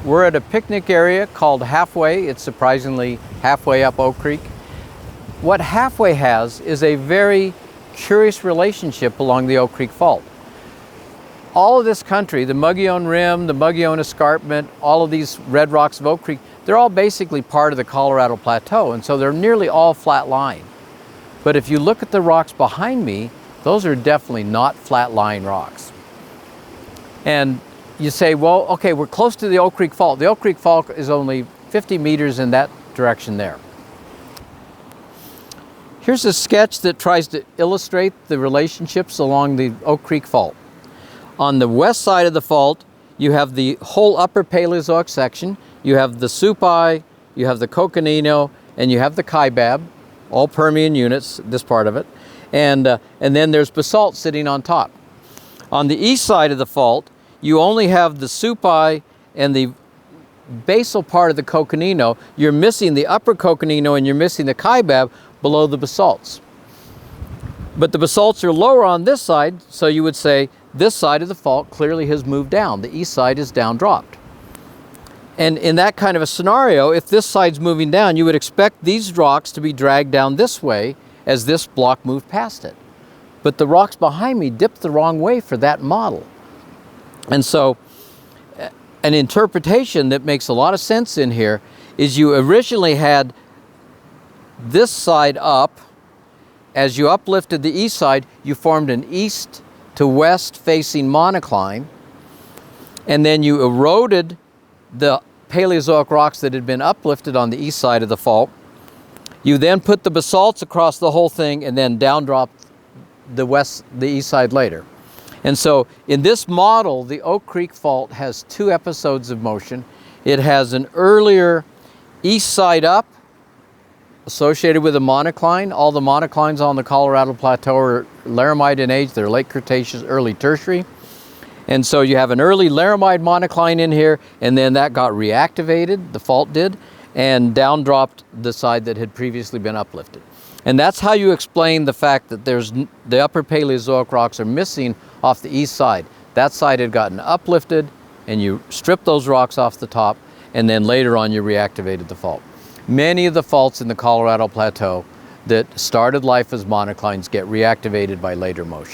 We're at a picnic area called Halfway. It's surprisingly halfway up Oak Creek. What Halfway has is a very curious relationship along the Oak Creek Fault. All of this country, the Mogollon Rim, the Mogollon Escarpment, all of these red rocks of Oak Creek, they're all basically part of the Colorado Plateau, and so they're nearly all flat lying. But if you look at the rocks behind me, those are definitely not flat lying rocks. And you say, well, okay, we're close to the Oak Creek Fault. The Oak Creek Fault is only 50 meters in that direction there. Here's a sketch that tries to illustrate the relationships along the Oak Creek Fault. On the west side of the fault, you have the whole upper Paleozoic section. You have the Supai, you have the Coconino, and you have the Kaibab, all Permian units, this part of it. And then there's basalt sitting on top. On the east side of the fault, you only have the Supai and the basal part of the Coconino. You're missing the upper Coconino and you're missing the Kaibab below the basalts. But the basalts are lower on this side, so you would say this side of the fault clearly has moved down. The east side is down dropped. And in that kind of a scenario, if this side's moving down, you would expect these rocks to be dragged down this way as this block moved past it. But the rocks behind me dipped the wrong way for that model. And so an interpretation that makes a lot of sense in here is you originally had this side up. As you uplifted the east side, you formed an east to west facing monocline, and then you eroded the Paleozoic rocks that had been uplifted on the east side of the fault. You then put the basalts across the whole thing and then down dropped the east side later. And so in this model, the Oak Creek Fault has two episodes of motion. It has an earlier east side up associated with a monocline. All the monoclines on the Colorado Plateau are Laramide in age. They're late Cretaceous, early Tertiary. And so you have an early Laramide monocline in here, and then that got reactivated, the fault did, and down dropped the side that had previously been uplifted. And that's how you explain the fact that the upper Paleozoic rocks are missing off the east side. That side had gotten uplifted, and you stripped those rocks off the top, and then later on you reactivated the fault. Many of the faults in the Colorado Plateau that started life as monoclines get reactivated by later motion.